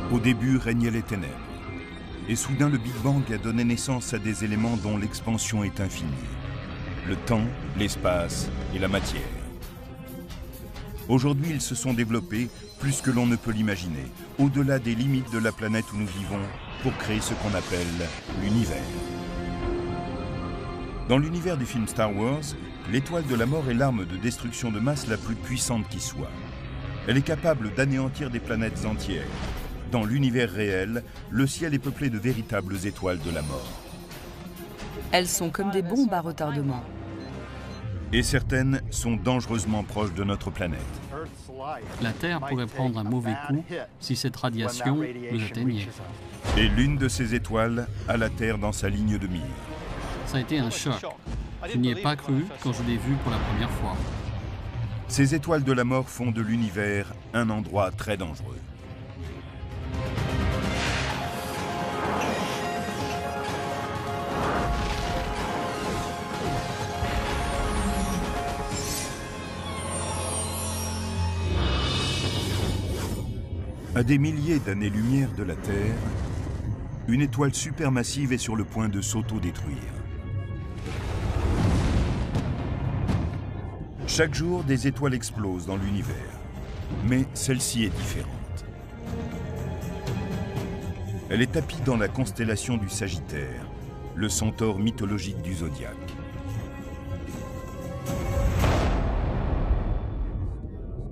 Au début régnaient les ténèbres. Et soudain, le Big Bang a donné naissance à des éléments dont l'expansion est infinie. Le temps, l'espace et la matière. Aujourd'hui, ils se sont développés plus que l'on ne peut l'imaginer, au-delà des limites de la planète où nous vivons, pour créer ce qu'on appelle l'univers. Dans l'univers du film Star Wars, l'étoile de la mort est l'arme de destruction de masse la plus puissante qui soit. Elle est capable d'anéantir des planètes entières. Dans l'univers réel, le ciel est peuplé de véritables étoiles de la mort. Elles sont comme des bombes à retardement. Et certaines sont dangereusement proches de notre planète. La Terre pourrait prendre un mauvais coup si cette radiation nous atteignait. Et l'une de ces étoiles a la Terre dans sa ligne de mire. Ça a été un choc. Je n'y ai pas cru quand je l'ai vue pour la première fois. Ces étoiles de la mort font de l'univers un endroit très dangereux. À des milliers d'années-lumière de la Terre, une étoile supermassive est sur le point de s'auto-détruire. Chaque jour, des étoiles explosent dans l'univers, mais celle-ci est différente. Elle est tapie dans la constellation du Sagittaire, le centaure mythologique du zodiaque.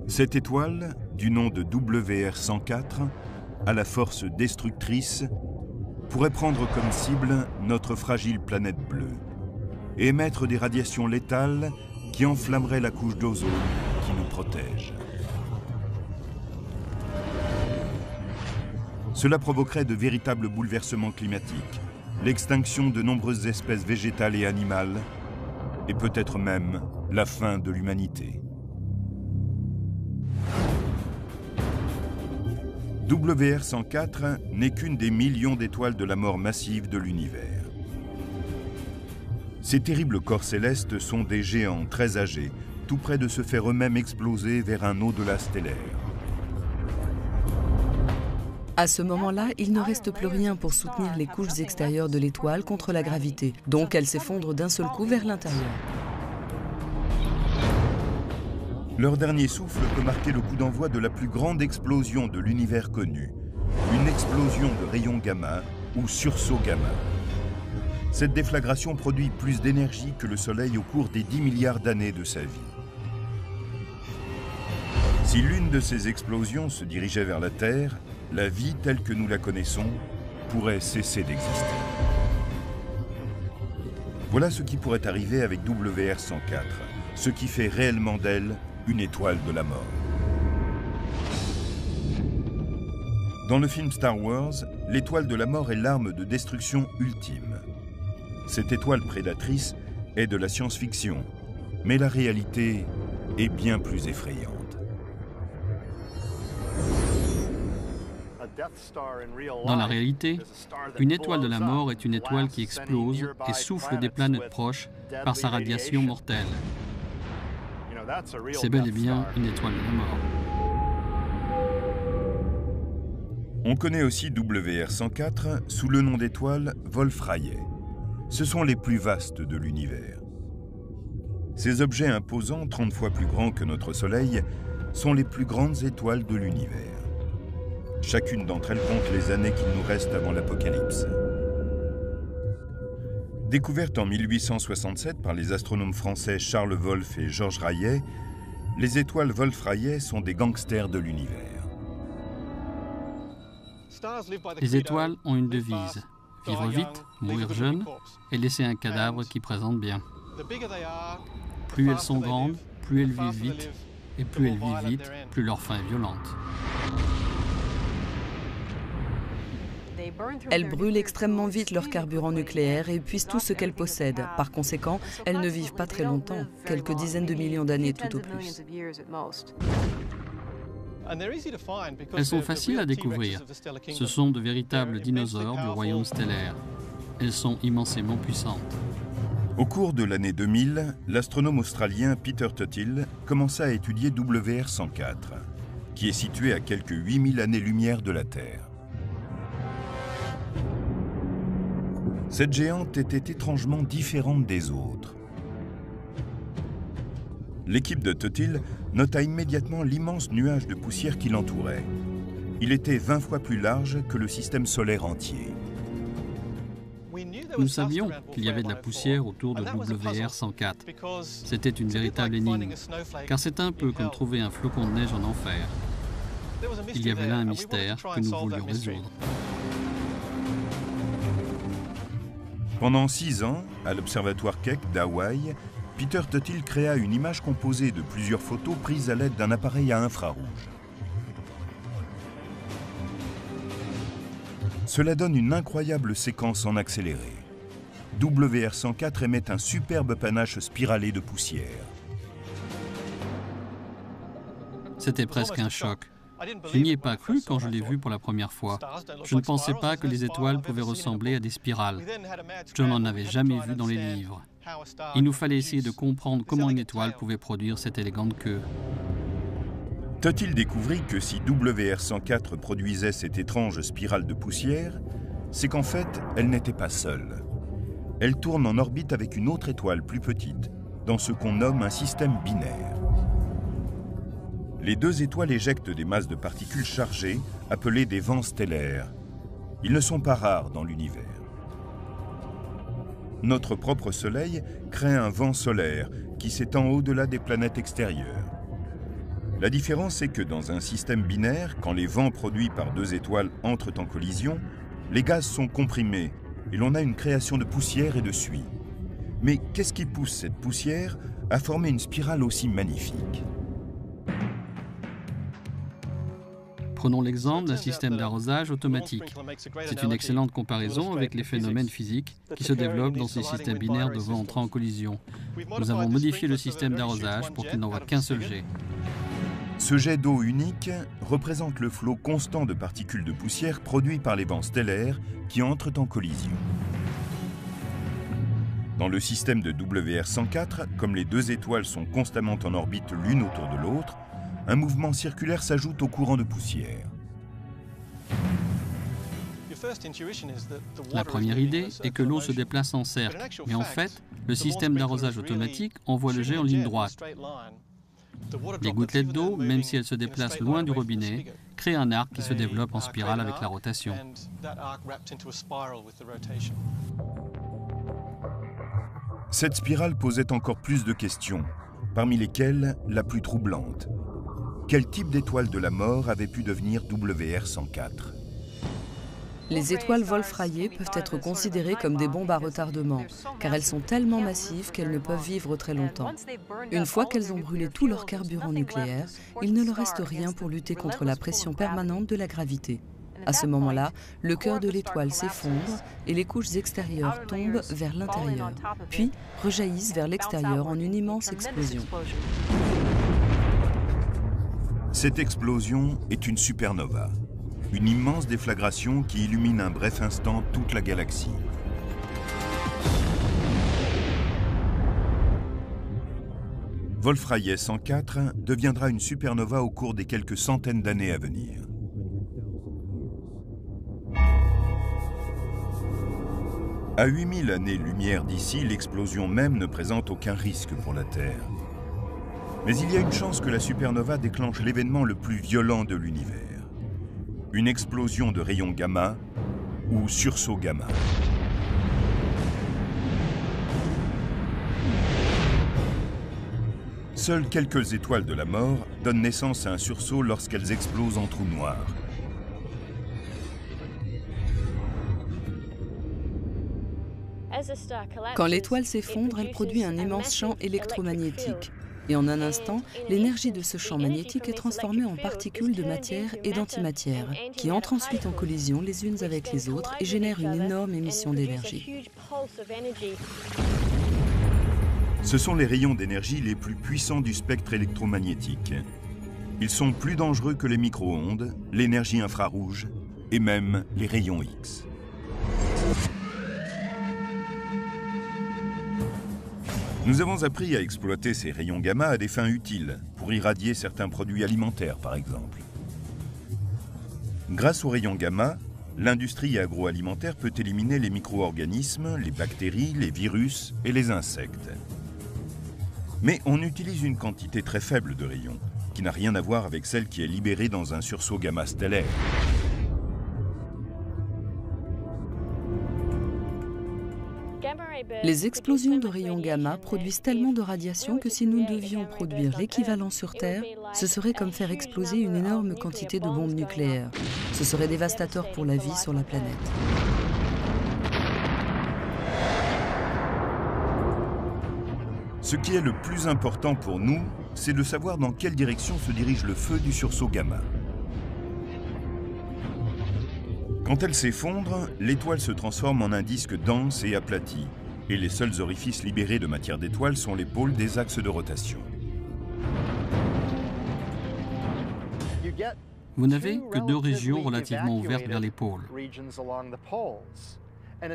Cette étoile, du nom de WR104, à la force destructrice, pourrait prendre comme cible notre fragile planète bleue et émettre des radiations létales qui enflammeraient la couche d'ozone qui nous protège. Cela provoquerait de véritables bouleversements climatiques, l'extinction de nombreuses espèces végétales et animales, et peut-être même la fin de l'humanité. WR104 n'est qu'une des millions d'étoiles de la mort massive de l'univers. Ces terribles corps célestes sont des géants très âgés, tout près de se faire eux-mêmes exploser vers un au-delà stellaire. À ce moment-là, il ne reste plus rien pour soutenir les couches extérieures de l'étoile contre la gravité. Donc elle s'effondre d'un seul coup vers l'intérieur. Leur dernier souffle peut marquer le coup d'envoi de la plus grande explosion de l'univers connu. Une explosion de rayons gamma ou sursaut gamma. Cette déflagration produit plus d'énergie que le Soleil au cours des 10 milliards d'années de sa vie. Si l'une de ces explosions se dirigeait vers la Terre, la vie telle que nous la connaissons pourrait cesser d'exister. Voilà ce qui pourrait arriver avec WR104, ce qui fait réellement d'elle une étoile de la mort. Dans le film Star Wars, l'étoile de la mort est l'arme de destruction ultime. Cette étoile prédatrice est de la science-fiction, mais la réalité est bien plus effrayante. Dans la réalité, une étoile de la mort est une étoile qui explose et souffle des planètes proches par sa radiation mortelle. C'est bel et bien une étoile de la mort. On connaît aussi WR104 sous le nom d'étoile Wolf-Rayet. Ce sont les plus vastes de l'univers. Ces objets imposants, 30 fois plus grands que notre Soleil, sont les plus grandes étoiles de l'univers. Chacune d'entre elles compte les années qu'il nous reste avant l'apocalypse. Découvertes en 1867 par les astronomes français Charles Wolf et Georges Rayet, les étoiles Wolf-Rayet sont des gangsters de l'univers. Les étoiles ont une devise: vivre vite, mourir jeune et laisser un cadavre qui présente bien. Plus elles sont grandes, plus elles vivent vite, et plus elles vivent vite, plus leur fin est violente. Elles brûlent extrêmement vite leur carburant nucléaire et épuisent tout ce qu'elles possèdent. Par conséquent, elles ne vivent pas très longtemps, quelques dizaines de millions d'années tout au plus. Elles sont faciles à découvrir. Ce sont de véritables dinosaures du royaume stellaire. Elles sont immensément puissantes. Au cours de l'année 2000, l'astronome australien Peter Tuthill commença à étudier WR104, qui est situé à quelques 8000 années-lumière de la Terre. Cette géante était étrangement différente des autres. L'équipe de Totil nota immédiatement l'immense nuage de poussière qui l'entourait. Il était 20 fois plus large que le système solaire entier. Nous savions qu'il y avait de la poussière autour de WR104. C'était une véritable énigme, car c'est un peu comme trouver un flocon de neige en enfer. Il y avait là un mystère que nous voulions résoudre. Pendant 6 ans, à l'observatoire Keck d'Hawaï, Peter Totil créa une image composée de plusieurs photos prises à l'aide d'un appareil à infrarouge. Cela donne une incroyable séquence en accéléré. WR104 émet un superbe panache spiralé de poussière. C'était presque un choc. Je n'y ai pas cru quand je l'ai vu pour la première fois. Je ne pensais pas que les étoiles pouvaient ressembler à des spirales. Je n'en avais jamais vu dans les livres. Il nous fallait essayer de comprendre comment une étoile pouvait produire cette élégante queue. Totil découvrit que si WR104 produisait cette étrange spirale de poussière, c'est qu'en fait, elle n'était pas seule. Elle tourne en orbite avec une autre étoile plus petite, dans ce qu'on nomme un système binaire. Les deux étoiles éjectent des masses de particules chargées, appelées des vents stellaires. Ils ne sont pas rares dans l'univers. Notre propre Soleil crée un vent solaire qui s'étend au-delà des planètes extérieures. La différence est que dans un système binaire, quand les vents produits par deux étoiles entrent en collision, les gaz sont comprimés et l'on a une création de poussière et de suie. Mais qu'est-ce qui pousse cette poussière à former une spirale aussi magnifique ? Prenons l'exemple d'un système d'arrosage automatique. C'est une excellente comparaison avec les phénomènes physiques qui se développent dans ces systèmes binaires de vents entrant en collision. Nous avons modifié le système d'arrosage pour qu'il n'envoie qu'un seul jet. Ce jet d'eau unique représente le flot constant de particules de poussière produit par les vents stellaires qui entrent en collision. Dans le système de WR104, comme les deux étoiles sont constamment en orbite l'une autour de l'autre, un mouvement circulaire s'ajoute au courant de poussière. La première idée est que l'eau se déplace en cercle, mais en fait, le système d'arrosage automatique envoie le jet en ligne droite. Les gouttelettes d'eau, même si elles se déplacent loin du robinet, créent un arc qui se développe en spirale avec la rotation. Cette spirale posait encore plus de questions, parmi lesquelles la plus troublante. Quel type d'étoile de la mort avait pu devenir WR104 ? Les étoiles Wolf-Rayet peuvent être considérées comme des bombes à retardement, car elles sont tellement massives qu'elles ne peuvent vivre très longtemps. Une fois qu'elles ont brûlé tout leur carburant nucléaire, il ne leur reste rien pour lutter contre la pression permanente de la gravité. À ce moment-là, le cœur de l'étoile s'effondre et les couches extérieures tombent vers l'intérieur, puis rejaillissent vers l'extérieur en une immense explosion. Cette explosion est une supernova, une immense déflagration qui illumine un bref instant toute la galaxie. Wolf-Rayet 104 deviendra une supernova au cours des quelques centaines d'années à venir. À 8000 années-lumière d'ici, l'explosion même ne présente aucun risque pour la Terre. Mais il y a une chance que la supernova déclenche l'événement le plus violent de l'univers. Une explosion de rayons gamma ou sursaut gamma. Seules quelques étoiles de la mort donnent naissance à un sursaut lorsqu'elles explosent en trous noirs. Quand l'étoile s'effondre, elle produit un immense champ électromagnétique. Et en un instant, l'énergie de ce champ magnétique est transformée en particules de matière et d'antimatière, qui entrent ensuite en collision les unes avec les autres et génèrent une énorme émission d'énergie. Ce sont les rayons d'énergie les plus puissants du spectre électromagnétique. Ils sont plus dangereux que les micro-ondes, l'énergie infrarouge et même les rayons X. Nous avons appris à exploiter ces rayons gamma à des fins utiles, pour irradier certains produits alimentaires par exemple. Grâce aux rayons gamma, l'industrie agroalimentaire peut éliminer les micro-organismes, les bactéries, les virus et les insectes. Mais on utilise une quantité très faible de rayons, qui n'a rien à voir avec celle qui est libérée dans un sursaut gamma stellaire. Les explosions de rayons gamma produisent tellement de radiation que si nous devions produire l'équivalent sur Terre, ce serait comme faire exploser une énorme quantité de bombes nucléaires. Ce serait dévastateur pour la vie sur la planète. Ce qui est le plus important pour nous, c'est de savoir dans quelle direction se dirige le feu du sursaut gamma. Quand elle s'effondre, l'étoile se transforme en un disque dense et aplati, et les seuls orifices libérés de matière d'étoile sont les pôles des axes de rotation. Vous n'avez que deux régions relativement ouvertes vers les pôles.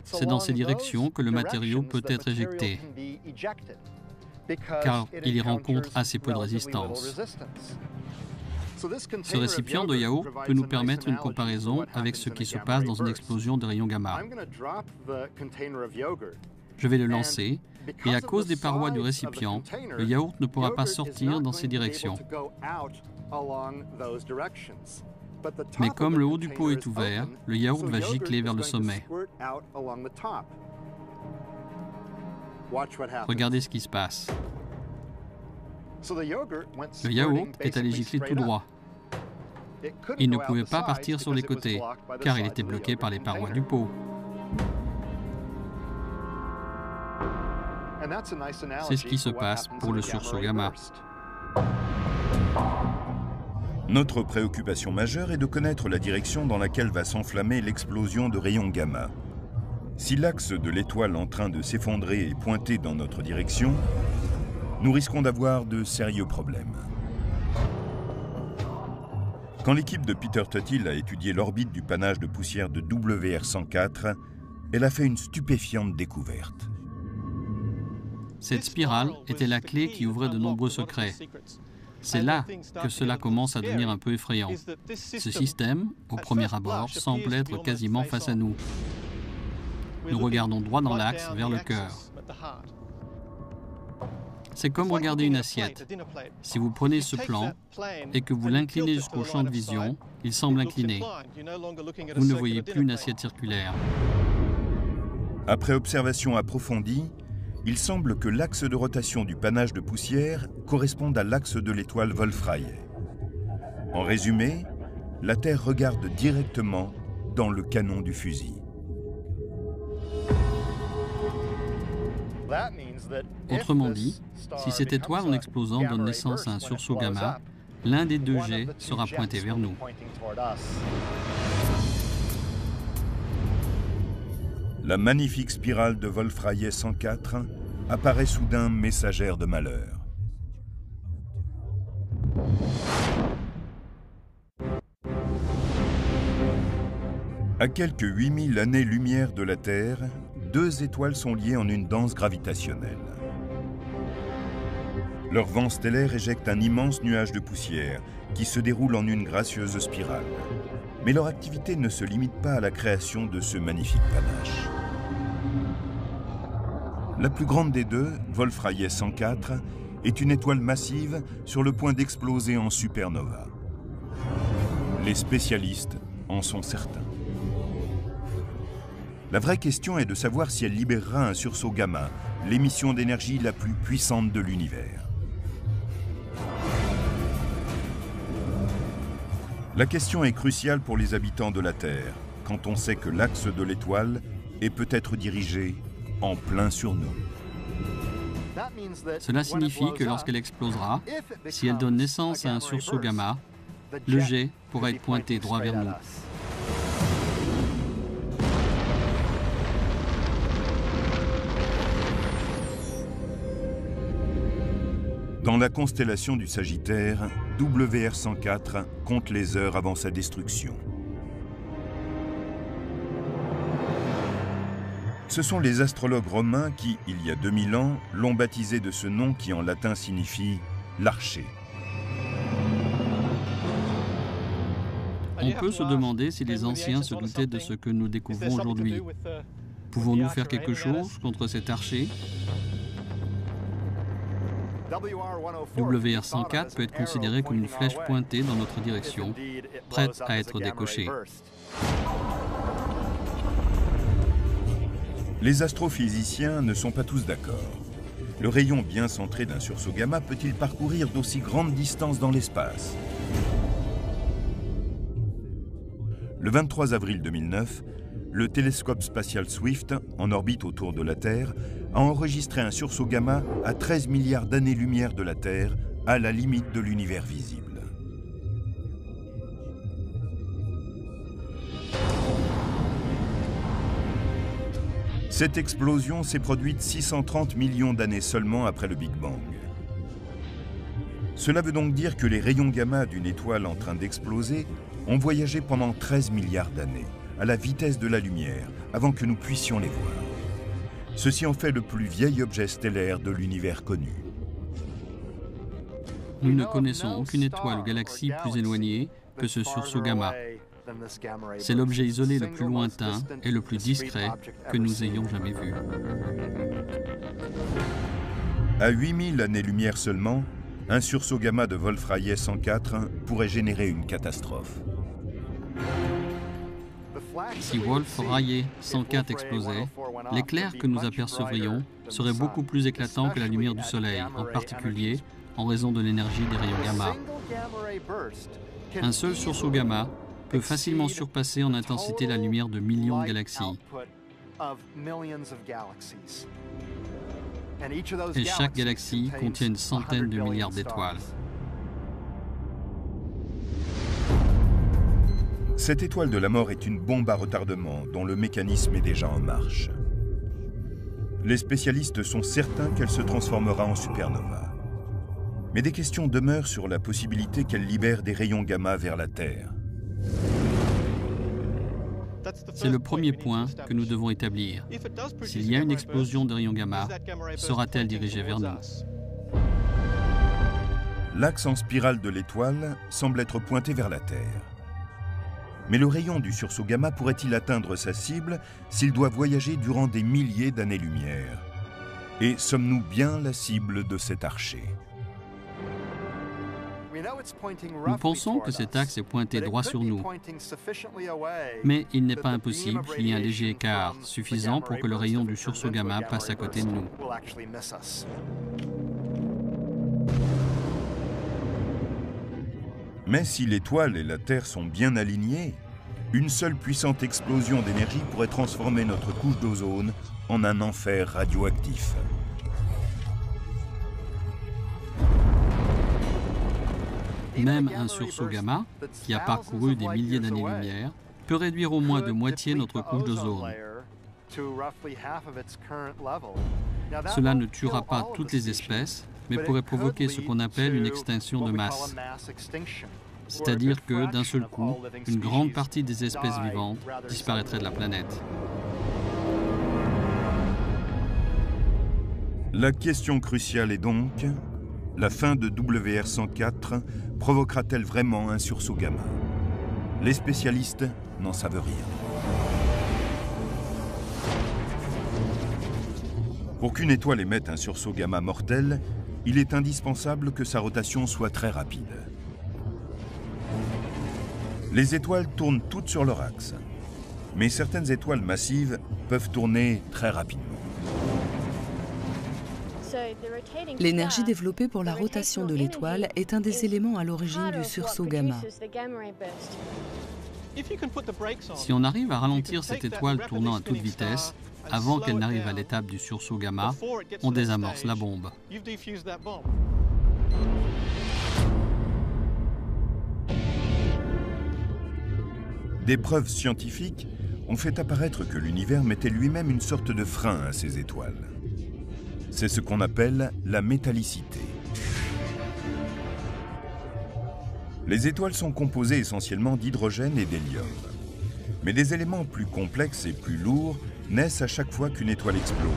C'est dans ces directions que le matériau peut être éjecté, car il y rencontre assez peu de résistance. Ce récipient de yaourt peut nous permettre une comparaison avec ce qui se passe dans une explosion de rayons gamma. Je vais le lancer, et à cause des parois du récipient, le yaourt ne pourra pas sortir dans ces directions. Mais comme le haut du pot est ouvert, le yaourt va gicler vers le sommet. Regardez ce qui se passe. Le yaourt est allé gicler tout droit. Il ne pouvait pas partir sur les côtés, car il était bloqué par les parois du pot. C'est ce qui se passe pour le sursaut gamma. Notre préoccupation majeure est de connaître la direction dans laquelle va s'enflammer l'explosion de rayons gamma. Si l'axe de l'étoile en train de s'effondrer est pointé dans notre direction, nous risquons d'avoir de sérieux problèmes. Quand l'équipe de Peter Tuthill a étudié l'orbite du panache de poussière de WR104, elle a fait une stupéfiante découverte. Cette spirale était la clé qui ouvrait de nombreux secrets. C'est là que cela commence à devenir un peu effrayant. Ce système, au premier abord, semble être quasiment face à nous. Nous regardons droit dans l'axe, vers le cœur. C'est comme regarder une assiette. Si vous prenez ce plan et que vous l'inclinez jusqu'au champ de vision, il semble incliné. Vous ne voyez plus une assiette circulaire. Après observation approfondie, il semble que l'axe de rotation du panache de poussière corresponde à l'axe de l'étoile Wolf-Rayet. En résumé, la Terre regarde directement dans le canon du fusil. Autrement dit, si cette étoile en explosant donne naissance à un sursaut gamma, l'un des deux jets sera pointé vers nous. La magnifique spirale de Wolf-Rayet 104 apparaît soudain messagère de malheur. À quelques 8000 années-lumière de la Terre, deux étoiles sont liées en une danse gravitationnelle. Leur vent stellaire éjecte un immense nuage de poussière qui se déroule en une gracieuse spirale. Mais leur activité ne se limite pas à la création de ce magnifique panache. La plus grande des deux, Wolf-Rayet 104, est une étoile massive sur le point d'exploser en supernova. Les spécialistes en sont certains. La vraie question est de savoir si elle libérera un sursaut gamma, l'émission d'énergie la plus puissante de l'univers. La question est cruciale pour les habitants de la Terre, quand on sait que l'axe de l'étoile est peut-être dirigé en plein sur nous. Cela signifie que lorsqu'elle explosera, si elle donne naissance à un sursaut gamma, le jet pourra être pointé droit vers nous. Dans la constellation du Sagittaire, WR104 compte les heures avant sa destruction. Ce sont les astrologues romains qui, il y a 2000 ans, l'ont baptisé de ce nom qui en latin signifie « l'archer ». On peut se demander si les anciens se doutaient de ce que nous découvrons aujourd'hui. Pouvons-nous faire quelque chose contre cet archer? WR-104 peut être considéré comme une flèche pointée dans notre direction, prête à être décochée. Les astrophysiciens ne sont pas tous d'accord. Le rayon bien centré d'un sursaut gamma peut-il parcourir d'aussi grandes distances dans l'espace? Le 23 avril 2009, le télescope spatial Swift, en orbite autour de la Terre, a enregistré un sursaut gamma à 13 milliards d'années-lumière de la Terre, à la limite de l'univers visible. Cette explosion s'est produite 630 millions d'années seulement après le Big Bang. Cela veut donc dire que les rayons gamma d'une étoile en train d'exploser ont voyagé pendant 13 milliards d'années, à la vitesse de la lumière, avant que nous puissions les voir. Ceci en fait le plus vieil objet stellaire de l'univers connu. Nous ne connaissons aucune étoile ou galaxie plus éloignée que ce sursaut gamma. C'est l'objet isolé le plus lointain et le plus discret que nous ayons jamais vu. À 8000 années-lumière seulement, un sursaut gamma de Wolf-Rayet 104 pourrait générer une catastrophe. Si Wolf-Rayet 104 explosait, l'éclair que nous apercevrions serait beaucoup plus éclatant que la lumière du Soleil, en particulier en raison de l'énergie des rayons gamma. Un seul sursaut gamma peut facilement surpasser en intensité la lumière de millions de galaxies. Et chaque galaxie contient une centaine de milliards d'étoiles. Cette étoile de la mort est une bombe à retardement dont le mécanisme est déjà en marche. Les spécialistes sont certains qu'elle se transformera en supernova. Mais des questions demeurent sur la possibilité qu'elle libère des rayons gamma vers la Terre. C'est le premier point que nous devons établir. S'il y a une explosion de rayons gamma, sera-t-elle dirigée vers nous? L'axe en spirale de l'étoile semble être pointé vers la Terre. Mais le rayon du sursaut gamma pourrait-il atteindre sa cible s'il doit voyager durant des milliers d'années-lumière? Et sommes-nous bien la cible de cet archer? Nous pensons que cet axe est pointé droit sur nous, mais il n'est pas impossible qu'il y ait un léger écart, suffisant pour que le rayon du sursaut gamma passe à côté de nous. Mais si l'étoile et la Terre sont bien alignées, une seule puissante explosion d'énergie pourrait transformer notre couche d'ozone en un enfer radioactif. Même un sursaut gamma, qui a parcouru des milliers d'années-lumière, peut réduire au moins de moitié notre couche d'ozone. Cela ne tuera pas toutes les espèces, mais pourrait provoquer ce qu'on appelle une extinction de masse. C'est-à-dire que, d'un seul coup, une grande partie des espèces vivantes disparaîtrait de la planète. La question cruciale est donc, la fin de WR-104 provoquera-t-elle vraiment un sursaut gamma? Les spécialistes n'en savent rien. Pour qu'une étoile émette un sursaut gamma mortel, il est indispensable que sa rotation soit très rapide. Les étoiles tournent toutes sur leur axe, mais certaines étoiles massives peuvent tourner très rapidement. L'énergie développée pour la rotation de l'étoile est un des éléments à l'origine du sursaut gamma. Si on arrive à ralentir cette étoile tournant à toute vitesse, avant qu'elle n'arrive à l'étape du sursaut gamma, on désamorce la bombe. Des preuves scientifiques ont fait apparaître que l'univers mettait lui-même une sorte de frein à ces étoiles. C'est ce qu'on appelle la métallicité. Les étoiles sont composées essentiellement d'hydrogène et d'hélium. Mais des éléments plus complexes et plus lourds naissent à chaque fois qu'une étoile explose.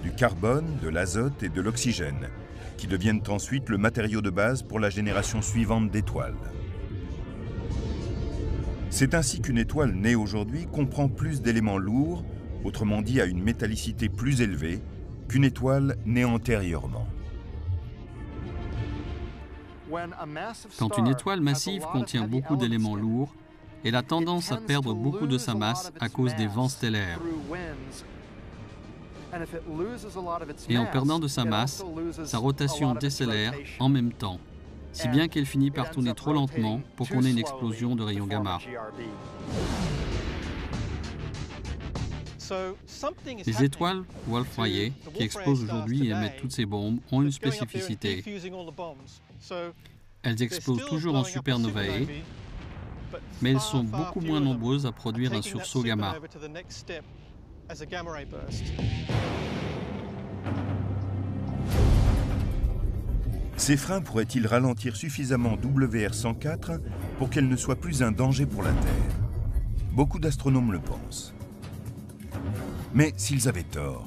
Du carbone, de l'azote et de l'oxygène, qui deviennent ensuite le matériau de base pour la génération suivante d'étoiles. C'est ainsi qu'une étoile née aujourd'hui comprend plus d'éléments lourds, autrement dit à une métallicité plus élevée, qu'une étoile née antérieurement. Quand une étoile massive contient beaucoup d'éléments lourds, elle a tendance à perdre beaucoup de sa masse à cause des vents stellaires. Et en perdant de sa masse, sa rotation décélère en même temps, si bien qu'elle finit par tourner trop lentement pour qu'on ait une explosion de rayons gamma. Les étoiles Wolf-Rayet, qui explosent aujourd'hui et émettent toutes ces bombes, ont une spécificité. Elles explosent toujours en supernovae, mais elles sont beaucoup moins nombreuses à produire un sursaut gamma. Ces freins pourraient-ils ralentir suffisamment WR104 pour qu'elle ne soit plus un danger pour la Terre? Beaucoup d'astronomes le pensent. Mais s'ils avaient tort,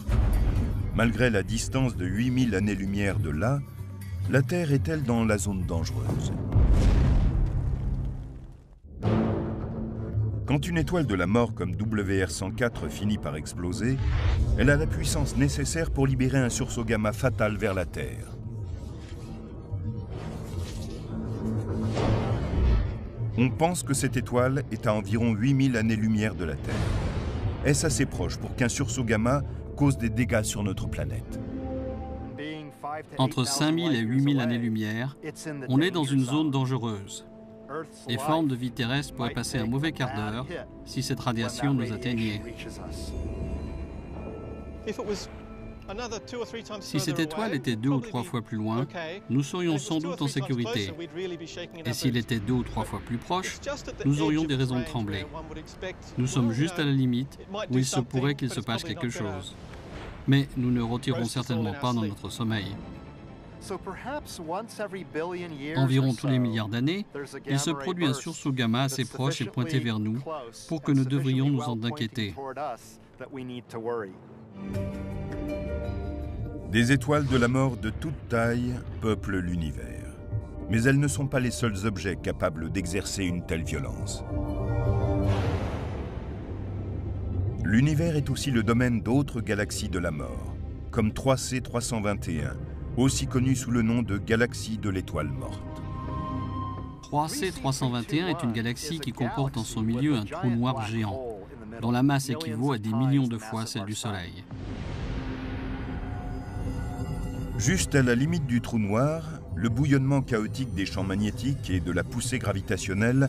malgré la distance de 8000 années-lumière de là, la Terre est-elle dans la zone dangereuse? Quand une étoile de la mort comme WR104 finit par exploser, elle a la puissance nécessaire pour libérer un sursaut gamma fatal vers la Terre. On pense que cette étoile est à environ 8000 années-lumière de la Terre. Est-ce assez proche pour qu'un sursaut gamma cause des dégâts sur notre planète? Entre 5000 et 8000 années-lumière, on est dans une zone dangereuse. Les formes de vie terrestre pourraient passer un mauvais quart d'heure si cette radiation nous atteignait. Si cette étoile était 2 ou 3 fois plus loin, nous serions sans doute en sécurité. Et s'il était 2 ou 3 fois plus proche, nous aurions des raisons de trembler. Nous sommes juste à la limite où il se pourrait qu'il se passe quelque chose. Mais nous ne retirerons certainement pas dans notre sommeil. Environ tous les milliards d'années, il se produit un sursaut gamma assez proche et pointé vers nous pour que nous devrions nous en inquiéter. Des étoiles de la mort de toute taille peuplent l'univers. Mais elles ne sont pas les seuls objets capables d'exercer une telle violence. L'univers est aussi le domaine d'autres galaxies de la mort, comme 3C 321, aussi connue sous le nom de galaxie de l'étoile morte. 3C 321 est une galaxie qui comporte en son milieu un trou noir géant, dont la masse équivaut à des millions de fois celle du Soleil. Juste à la limite du trou noir, le bouillonnement chaotique des champs magnétiques et de la poussée gravitationnelle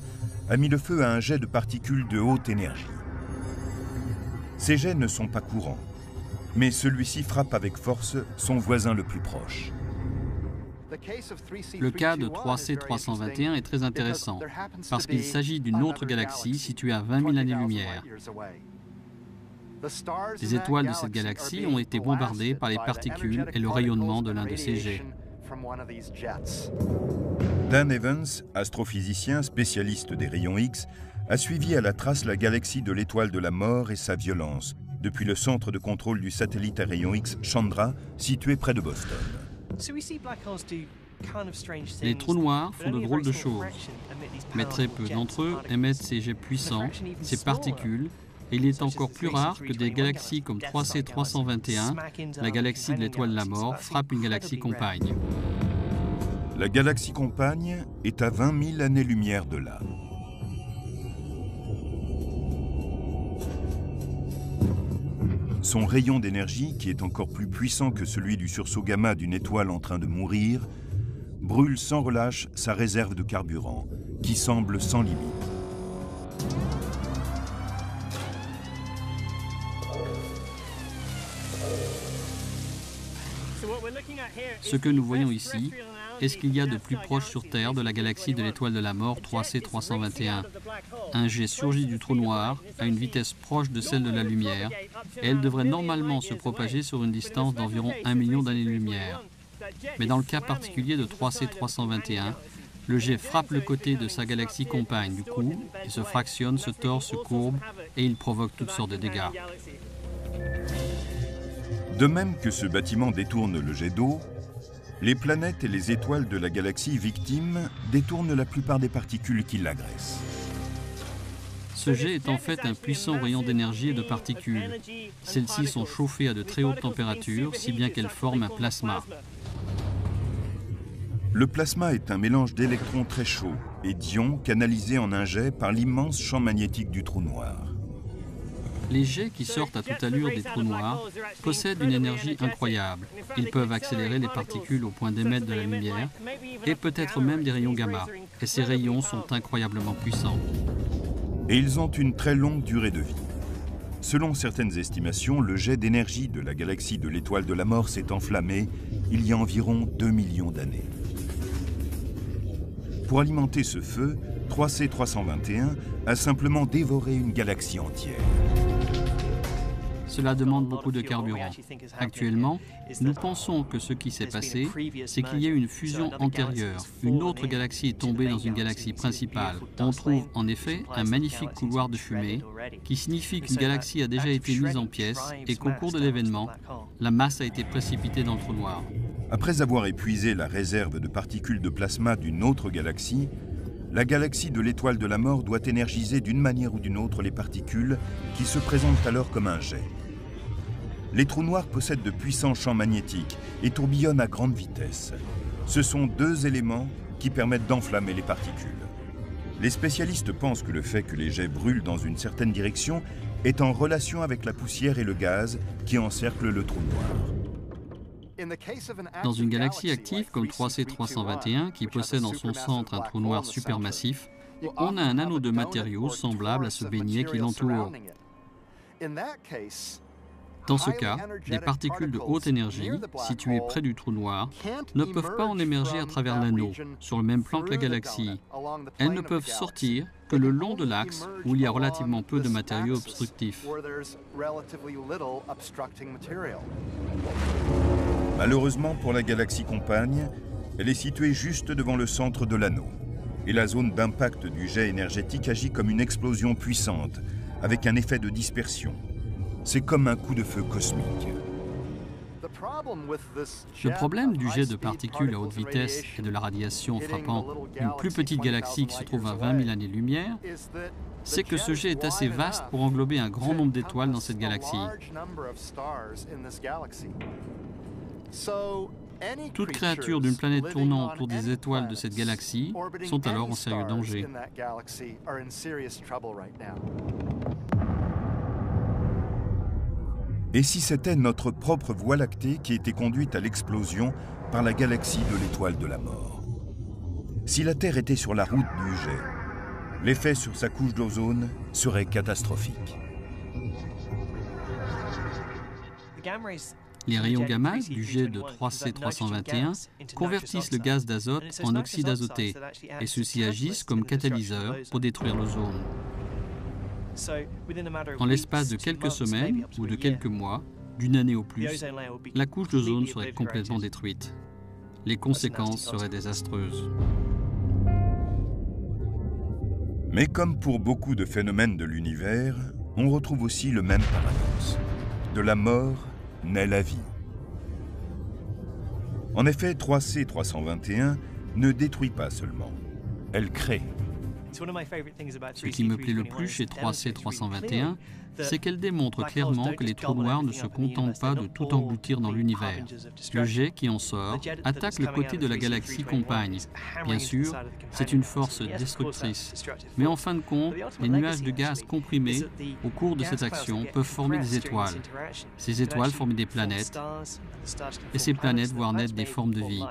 a mis le feu à un jet de particules de haute énergie. Ces jets ne sont pas courants, mais celui-ci frappe avec force son voisin le plus proche. Le cas de 3C 321 est très intéressant, parce qu'il s'agit d'une autre galaxie située à 20 000 années-lumière. Les étoiles de cette galaxie ont été bombardées par les particules et le rayonnement de l'un de ces jets. Dan Evans, astrophysicien spécialiste des rayons X, a suivi à la trace la galaxie de l'étoile de la mort et sa violence, depuis le centre de contrôle du satellite à rayons X Chandra, situé près de Boston. Les trous noirs font de drôles de choses, mais très peu d'entre eux émettent ces jets puissants, ces particules, et il est encore plus rare que des galaxies comme 3C 321, la galaxie de l'étoile de la mort, frappent une galaxie compagne. La galaxie compagne est à 20 000 années-lumière de là. Son rayon d'énergie, qui est encore plus puissant que celui du sursaut gamma d'une étoile en train de mourir, brûle sans relâche sa réserve de carburant, qui semble sans limite. Ce que nous voyons ici est ce qu'il y a de plus proche sur Terre de la galaxie de l'étoile de la mort 3C 321. Un jet surgit du trou noir à une vitesse proche de celle de la lumière et elle devrait normalement se propager sur une distance d'environ 1 million d'années-lumière. Mais dans le cas particulier de 3C 321, le jet frappe le côté de sa galaxie compagne du coup, il se fractionne, se tord, se courbe et il provoque toutes sortes de dégâts. De même que ce bâtiment détourne le jet d'eau, les planètes et les étoiles de la galaxie victime détournent la plupart des particules qui l'agressent. Ce jet est en fait un puissant rayon d'énergie et de particules. Celles-ci sont chauffées à de très hautes températures, si bien qu'elles forment un plasma. Le plasma est un mélange d'électrons très chauds et d'ions canalisés en un jet par l'immense champ magnétique du trou noir. Les jets qui sortent à toute allure des trous noirs possèdent une énergie incroyable. Ils peuvent accélérer les particules au point d'émettre de la lumière et peut-être même des rayons gamma. Et ces rayons sont incroyablement puissants. Et ils ont une très longue durée de vie. Selon certaines estimations, le jet d'énergie de la galaxie de l'étoile de la mort s'est enflammé il y a environ 2 millions d'années. Pour alimenter ce feu, 3C321 a simplement dévoré une galaxie entière. Cela demande beaucoup de carburant. Actuellement, nous pensons que ce qui s'est passé, c'est qu'il y a eu une fusion antérieure. Une autre galaxie est tombée dans une galaxie principale. On trouve en effet un magnifique couloir de fumée qui signifie qu'une galaxie a déjà été mise en pièces et qu'au cours de l'événement, la masse a été précipitée dans le trou noir. Après avoir épuisé la réserve de particules de plasma d'une autre galaxie, la galaxie de l'étoile de la mort doit énergiser d'une manière ou d'une autre les particules qui se présentent alors comme un jet. Les trous noirs possèdent de puissants champs magnétiques et tourbillonnent à grande vitesse. Ce sont deux éléments qui permettent d'enflammer les particules. Les spécialistes pensent que le fait que les jets brûlent dans une certaine direction est en relation avec la poussière et le gaz qui encerclent le trou noir. Dans une galaxie active comme 3C321, qui possède en son centre un trou noir supermassif, on a un anneau de matériaux semblable à ce beignet qui l'entoure. Dans ce cas, des particules de haute énergie, situées près du trou noir, ne peuvent pas en émerger à travers l'anneau, sur le même plan que la galaxie. Elles ne peuvent sortir que le long de l'axe où il y a relativement peu de matériaux obstructifs. Malheureusement pour la galaxie compagne, elle est située juste devant le centre de l'anneau. Et la zone d'impact du jet énergétique agit comme une explosion puissante, avec un effet de dispersion. C'est comme un coup de feu cosmique. Le problème du jet de particules à haute vitesse et de la radiation frappant une plus petite galaxie qui se trouve à 20 000 années-lumière, c'est que ce jet est assez vaste pour englober un grand nombre d'étoiles dans cette galaxie. Toutes créatures d'une planète tournant autour des étoiles de cette galaxie sont alors en sérieux danger. Et si c'était notre propre Voie lactée qui était conduite à l'explosion par la galaxie de l'étoile de la mort? Si la Terre était sur la route du jet, l'effet sur sa couche d'ozone serait catastrophique. Les rayons gamma du jet de 3C321 convertissent le gaz d'azote en oxyde azoté et ceux-ci agissent comme catalyseurs pour détruire l'ozone. En l'espace de quelques semaines ou de quelques mois, d'une année au plus, la couche d'ozone serait complètement détruite. Les conséquences seraient désastreuses. Mais comme pour beaucoup de phénomènes de l'univers, on retrouve aussi le même paradoxe. De la mort naît la vie. En effet, 3C321 ne détruit pas seulement, elle crée. Ce qui me plaît le plus chez 3C321, c'est qu'elle démontre clairement que les trous noirs ne se contentent pas de tout engloutir dans l'univers. Le jet qui en sort attaque le côté de la galaxie compagne. Bien sûr, c'est une force destructrice. Mais en fin de compte, les nuages de gaz comprimés au cours de cette action peuvent former des étoiles. Ces étoiles forment des planètes, et ces planètes voient naître des formes de vie.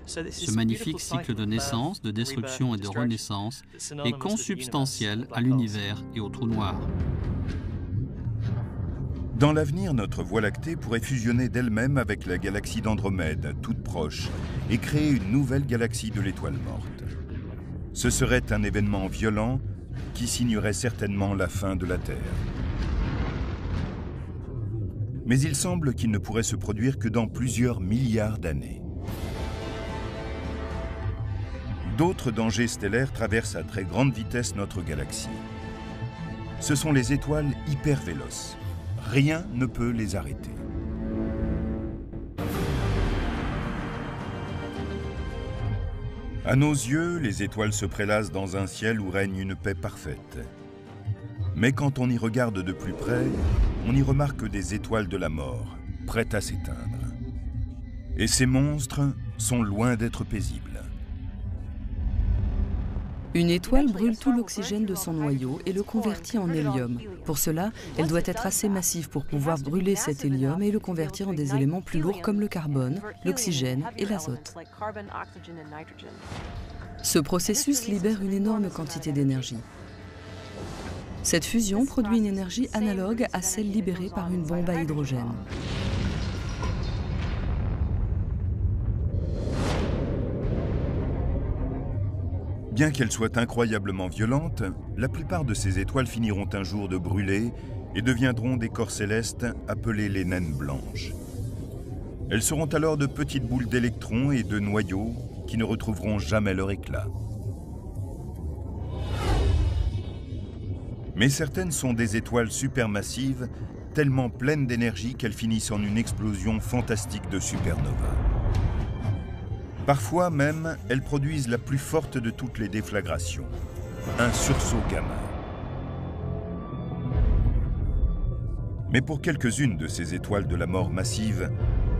Ce magnifique cycle de naissance, de destruction et de renaissance est consubstantiel à l'univers et au trou noir. Dans l'avenir, notre Voie lactée pourrait fusionner d'elle-même avec la galaxie d'Andromède, toute proche, et créer une nouvelle galaxie de l'étoile morte. Ce serait un événement violent qui signerait certainement la fin de la Terre. Mais il semble qu'il ne pourrait se produire que dans plusieurs milliards d'années. D'autres dangers stellaires traversent à très grande vitesse notre galaxie. Ce sont les étoiles hyper véloces. Rien ne peut les arrêter. À nos yeux, les étoiles se prélassent dans un ciel où règne une paix parfaite. Mais quand on y regarde de plus près, on y remarque des étoiles de la mort, prêtes à s'éteindre. Et ces monstres sont loin d'être paisibles. Une étoile brûle tout l'oxygène de son noyau et le convertit en hélium. Pour cela, elle doit être assez massive pour pouvoir brûler cet hélium et le convertir en des éléments plus lourds comme le carbone, l'oxygène et l'azote. Ce processus libère une énorme quantité d'énergie. Cette fusion produit une énergie analogue à celle libérée par une bombe à hydrogène. Bien qu'elles soient incroyablement violentes, la plupart de ces étoiles finiront un jour de brûler et deviendront des corps célestes appelés les naines blanches. Elles seront alors de petites boules d'électrons et de noyaux qui ne retrouveront jamais leur éclat. Mais certaines sont des étoiles supermassives, tellement pleines d'énergie qu'elles finissent en une explosion fantastique de supernova. Parfois même, elles produisent la plus forte de toutes les déflagrations, un sursaut gamma. Mais pour quelques-unes de ces étoiles de la mort massive,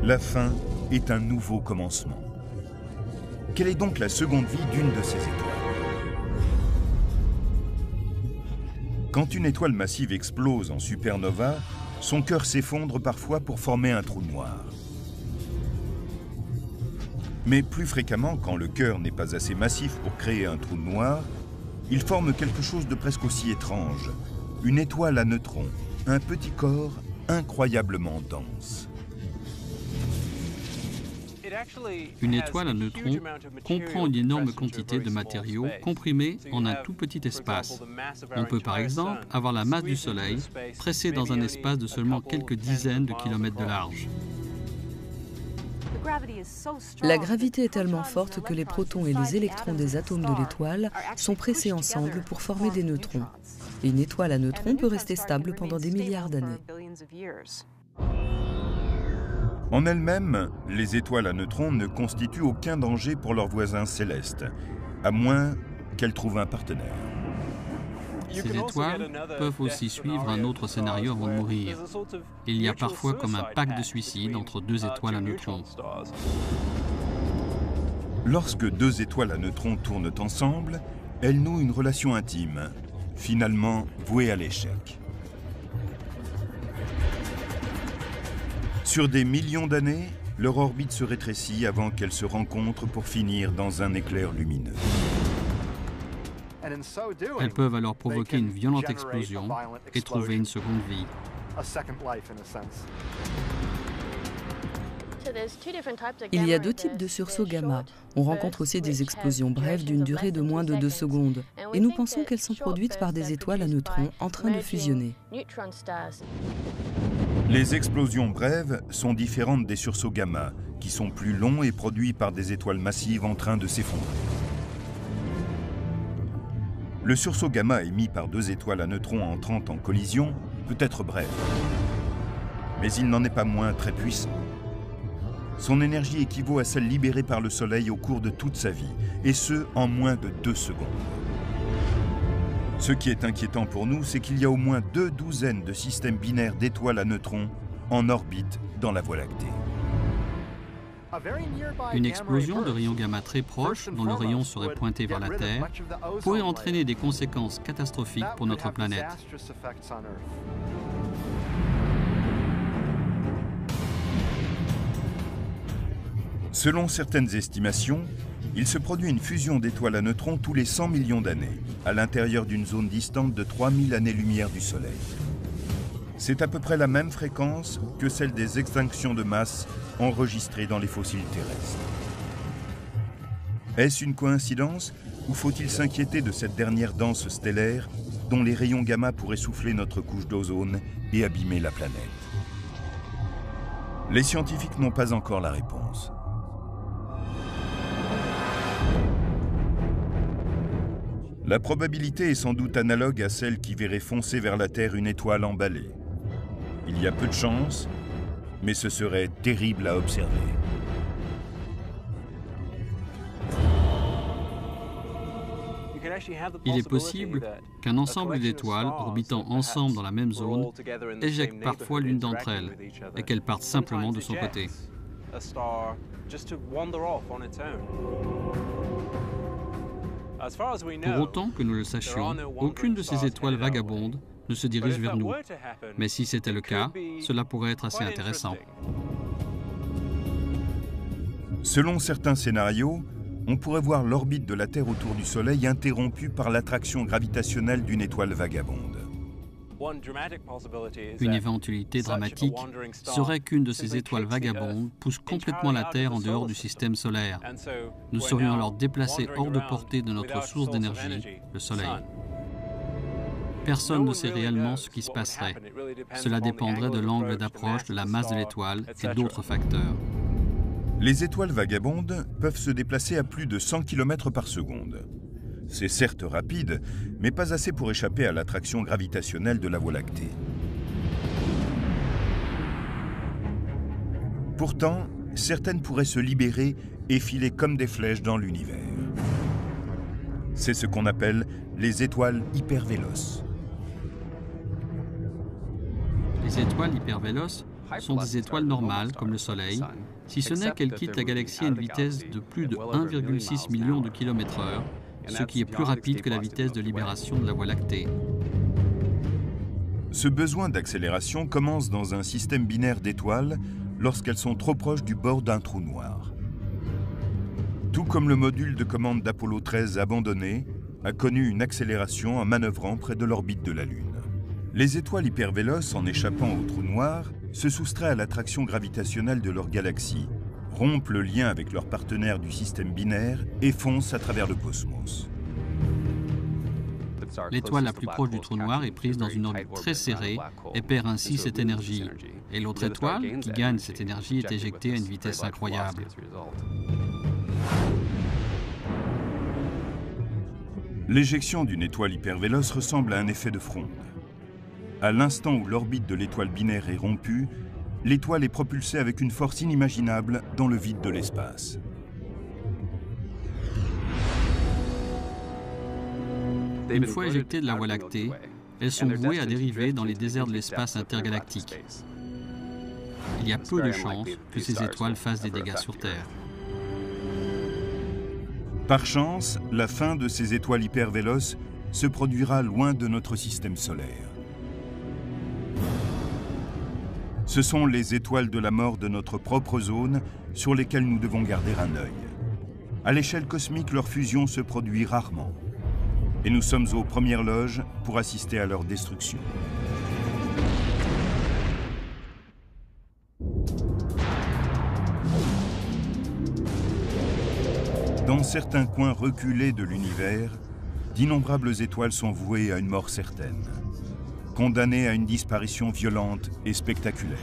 la fin est un nouveau commencement. Quelle est donc la seconde vie d'une de ces étoiles? Quand une étoile massive explose en supernova, son cœur s'effondre parfois pour former un trou noir. Mais plus fréquemment, quand le cœur n'est pas assez massif pour créer un trou noir, il forme quelque chose de presque aussi étrange, une étoile à neutrons, un petit corps incroyablement dense. Une étoile à neutrons comprend une énorme quantité de matériaux comprimés en un tout petit espace. On peut par exemple avoir la masse du Soleil pressée dans un espace de seulement quelques dizaines de kilomètres de large. La gravité est tellement forte que les protons et les électrons des atomes de l'étoile sont pressés ensemble pour former des neutrons. Et une étoile à neutrons peut rester stable pendant des milliards d'années. En elles-mêmes, les étoiles à neutrons ne constituent aucun danger pour leurs voisins célestes, à moins qu'elles trouvent un partenaire. Ces étoiles peuvent aussi suivre un autre scénario avant de mourir. Il y a parfois comme un pacte de suicide entre deux étoiles à neutrons. Lorsque deux étoiles à neutrons tournent ensemble, elles nouent une relation intime, finalement vouée à l'échec. Sur des millions d'années, leur orbite se rétrécit avant qu'elles se rencontrent pour finir dans un éclair lumineux. Elles peuvent alors provoquer une violente explosion et trouver une seconde vie. Il y a deux types de sursauts gamma. On rencontre aussi des explosions brèves d'une durée de moins de 2 secondes. Et nous pensons qu'elles sont produites par des étoiles à neutrons en train de fusionner. Les explosions brèves sont différentes des sursauts gamma, qui sont plus longs et produits par des étoiles massives en train de s'effondrer. Le sursaut gamma émis par deux étoiles à neutrons entrant en collision peut être bref, mais il n'en est pas moins très puissant. Son énergie équivaut à celle libérée par le Soleil au cours de toute sa vie, et ce, en moins de 2 secondes. Ce qui est inquiétant pour nous, c'est qu'il y a au moins 2 douzaines de systèmes binaires d'étoiles à neutrons en orbite dans la Voie lactée. Une explosion de rayons gamma très proche, dont le rayon serait pointé vers la Terre, pourrait entraîner des conséquences catastrophiques pour notre planète. Selon certaines estimations, il se produit une fusion d'étoiles à neutrons tous les 100 millions d'années, à l'intérieur d'une zone distante de 3000 années-lumière du Soleil. C'est à peu près la même fréquence que celle des extinctions de masse enregistrées dans les fossiles terrestres. Est-ce une coïncidence ou faut-il s'inquiéter de cette dernière danse stellaire dont les rayons gamma pourraient souffler notre couche d'ozone et abîmer la planète? Les scientifiques n'ont pas encore la réponse. La probabilité est sans doute analogue à celle qui verrait foncer vers la Terre une étoile emballée. Il y a peu de chance, mais ce serait terrible à observer. Il est possible qu'un ensemble d'étoiles orbitant ensemble dans la même zone éjectent parfois l'une d'entre elles et qu'elles partent simplement de son côté. Pour autant que nous le sachions, aucune de ces étoiles vagabondes ne se dirige vers nous. Mais si c'était le cas, cela pourrait être assez intéressant. Selon certains scénarios, on pourrait voir l'orbite de la Terre autour du Soleil interrompue par l'attraction gravitationnelle d'une étoile vagabonde. Une éventualité dramatique serait qu'une de ces étoiles vagabondes pousse complètement la Terre en dehors du système solaire. Nous serions alors déplacés hors de portée de notre source d'énergie, le Soleil. Personne ne sait réellement ce qui se passerait. Cela dépendrait de l'angle d'approche, de la masse de l'étoile et d'autres facteurs. Les étoiles vagabondes peuvent se déplacer à plus de 100 km par seconde. C'est certes rapide, mais pas assez pour échapper à l'attraction gravitationnelle de la Voie lactée. Pourtant, certaines pourraient se libérer et filer comme des flèches dans l'univers. C'est ce qu'on appelle les étoiles hypervéloces. Les étoiles hypervéloces sont des étoiles normales, comme le Soleil, si ce n'est qu'elles quittent la galaxie à une vitesse de plus de 1,6 million de km/h, ce qui est plus rapide que la vitesse de libération de la Voie lactée. Ce besoin d'accélération commence dans un système binaire d'étoiles lorsqu'elles sont trop proches du bord d'un trou noir. Tout comme le module de commande d'Apollo 13 abandonné a connu une accélération en manœuvrant près de l'orbite de la Lune. Les étoiles hypervéloces, en échappant au trou noir, se soustraient à l'attraction gravitationnelle de leur galaxie, rompent le lien avec leurs partenaires du système binaire et foncent à travers le cosmos. L'étoile la plus proche du trou noir est prise dans une orbite très serrée et perd ainsi cette énergie. Et l'autre étoile, qui gagne cette énergie, est éjectée à une vitesse incroyable. L'éjection d'une étoile hypervéloce ressemble à un effet de fronde. À l'instant où l'orbite de l'étoile binaire est rompue, l'étoile est propulsée avec une force inimaginable dans le vide de l'espace. Une fois éjectées de la Voie lactée, elles sont vouées à dériver dans les déserts de l'espace intergalactique. Il y a peu de chances que ces étoiles fassent des dégâts sur Terre. Par chance, la fin de ces étoiles hypervéloces se produira loin de notre système solaire. Ce sont les étoiles de la mort de notre propre zone sur lesquelles nous devons garder un œil. À l'échelle cosmique, leur fusion se produit rarement. Et nous sommes aux premières loges pour assister à leur destruction. Dans certains coins reculés de l'univers, d'innombrables étoiles sont vouées à une mort certaine, condamnées à une disparition violente et spectaculaire.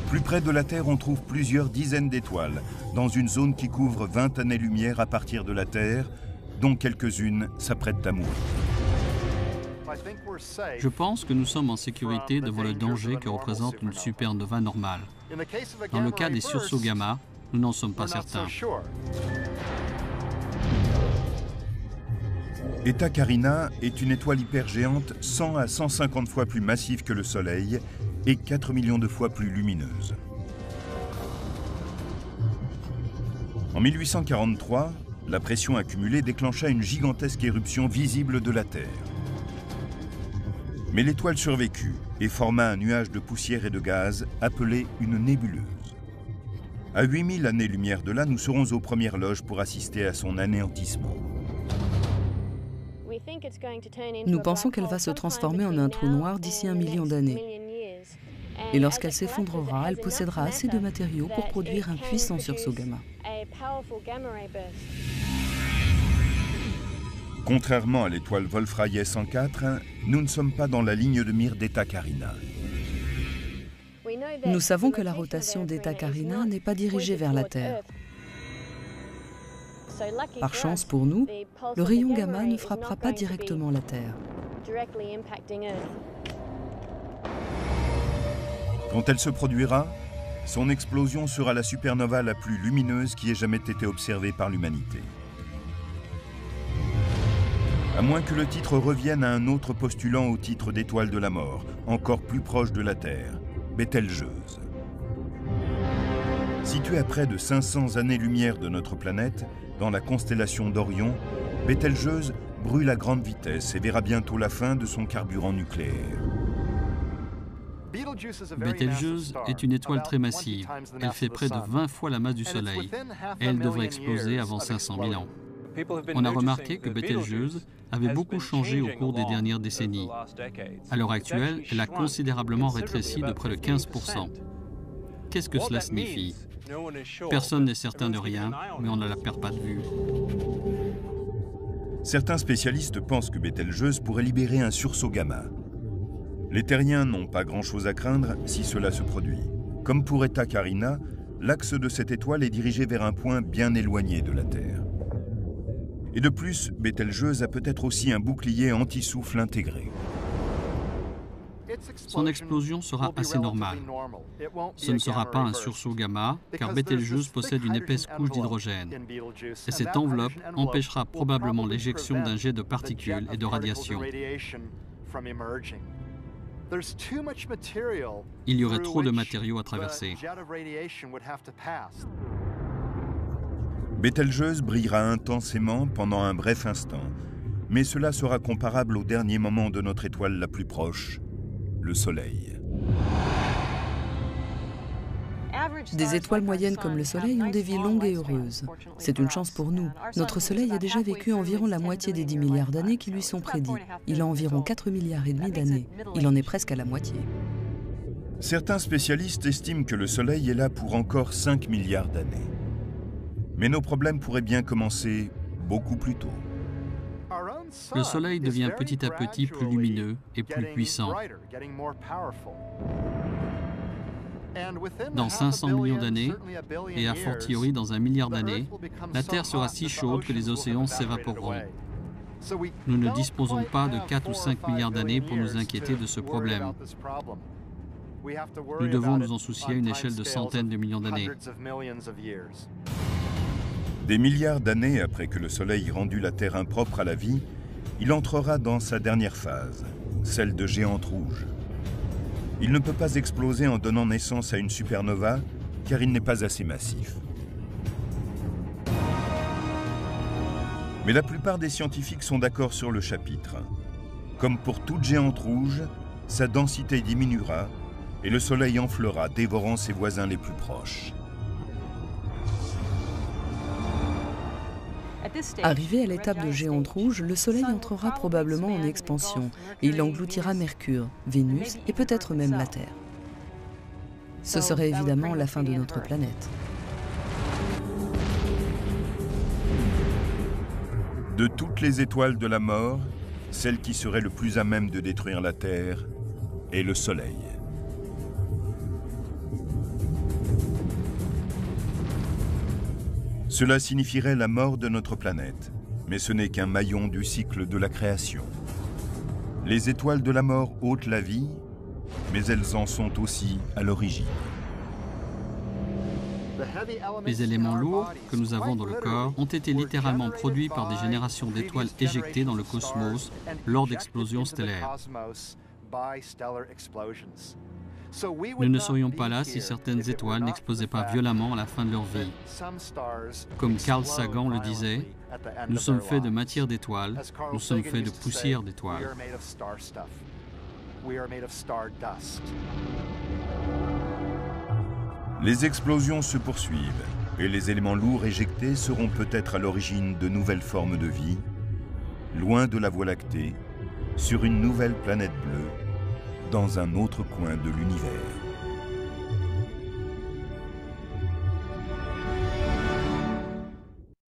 Plus près de la Terre, on trouve plusieurs dizaines d'étoiles, dans une zone qui couvre 20 années-lumière à partir de la Terre, dont quelques-unes s'apprêtent à mourir. Je pense que nous sommes en sécurité devant le danger que représente une supernova normale. Dans le cas des sursauts gamma, nous n'en sommes pas certains. Eta Carina est une étoile hypergéante 100 à 150 fois plus massive que le Soleil et 4 millions de fois plus lumineuse. En 1843, la pression accumulée déclencha une gigantesque éruption visible de la Terre. Mais l'étoile survécut et forma un nuage de poussière et de gaz appelé une nébuleuse. À 8000 années-lumière de là, nous serons aux premières loges pour assister à son anéantissement. Nous pensons qu'elle va se transformer en un trou noir d'ici 1 million d'années. Et lorsqu'elle s'effondrera, elle possédera assez de matériaux pour produire un puissant sursaut gamma. Contrairement à l'étoile Wolf-Rayet 104, nous ne sommes pas dans la ligne de mire d'Eta Carina. Nous savons que la rotation d'Eta Carina n'est pas dirigée vers la Terre. Par chance pour nous, le rayon gamma ne frappera pas directement la Terre. Quand elle se produira, Son explosion sera la supernova la plus lumineuse qui ait jamais été observée par l'humanité. À moins que le titre revienne à un autre postulant au titre d'étoile de la mort, encore plus proche de la Terre, Bételgeuse. Située à près de 500 années-lumière de notre planète, dans la constellation d'Orion, Bételgeuse brûle à grande vitesse et verra bientôt la fin de son carburant nucléaire. Bételgeuse est une étoile très massive. Elle fait près de 20 fois la masse du Soleil et elle devrait exploser avant 500 000 ans. On a remarqué que Bételgeuse avait beaucoup changé au cours des dernières décennies. À l'heure actuelle, elle a considérablement rétréci de près de 15%. Qu'est-ce que cela signifie? Personne n'est certain de rien, mais on ne la perd pas de vue. Certains spécialistes pensent que Bételgeuse pourrait libérer un sursaut gamma. Les terriens n'ont pas grand-chose à craindre si cela se produit. Comme pour Eta Carina, l'axe de cette étoile est dirigé vers un point bien éloigné de la Terre. Et de plus, Bételgeuse a peut-être aussi un bouclier anti-souffle intégré. Son explosion sera assez normale. Ce ne sera pas un sursaut gamma, car Bételgeuse possède une épaisse couche d'hydrogène. Et cette enveloppe empêchera probablement l'éjection d'un jet de particules et de radiation. Il y aurait trop de matériaux à traverser. Bételgeuse brillera intensément pendant un bref instant, mais cela sera comparable au dernier moment de notre étoile la plus proche, le Soleil. Des étoiles moyennes comme le Soleil ont des vies longues et heureuses. C'est une chance pour nous. Notre Soleil a déjà vécu environ la moitié des 10 milliards d'années qui lui sont prédits. Il a environ 4,5 milliards d'années. Il en est presque à la moitié. Certains spécialistes estiment que le Soleil est là pour encore 5 milliards d'années. Mais nos problèmes pourraient bien commencer beaucoup plus tôt. Le Soleil devient petit à petit plus lumineux et plus puissant. Dans 500 millions d'années, et a fortiori dans 1 milliard d'années, la Terre sera si chaude que les océans s'évaporeront. Nous ne disposons pas de 4 ou 5 milliards d'années pour nous inquiéter de ce problème. Nous devons nous en soucier à une échelle de centaines de millions d'années. Des milliards d'années après que le Soleil rendu la Terre impropre à la vie, il entrera dans sa dernière phase, celle de géante rouge. Il ne peut pas exploser en donnant naissance à une supernova, car il n'est pas assez massif. Mais la plupart des scientifiques sont d'accord sur le chapitre. Comme pour toute géante rouge, sa densité diminuera et le Soleil enflera, dévorant ses voisins les plus proches. Arrivé à l'étape de géante rouge, le Soleil entrera probablement en expansion et il engloutira Mercure, Vénus et peut-être même la Terre. Ce serait évidemment la fin de notre planète. De toutes les étoiles de la mort, celle qui serait le plus à même de détruire la Terre est le Soleil. Cela signifierait la mort de notre planète, mais ce n'est qu'un maillon du cycle de la création. Les étoiles de la mort ôtent la vie, mais elles en sont aussi à l'origine. Les éléments lourds que nous avons dans le corps ont été littéralement produits par des générations d'étoiles éjectées dans le cosmos lors d'explosions stellaires. Nous ne serions pas là si certaines étoiles n'explosaient pas violemment à la fin de leur vie. Comme Carl Sagan le disait, nous sommes faits de matière d'étoiles, nous sommes faits de poussière d'étoiles. Les explosions se poursuivent et les éléments lourds éjectés seront peut-être à l'origine de nouvelles formes de vie, loin de la Voie lactée, sur une nouvelle planète bleue, dans un autre coin de l'univers.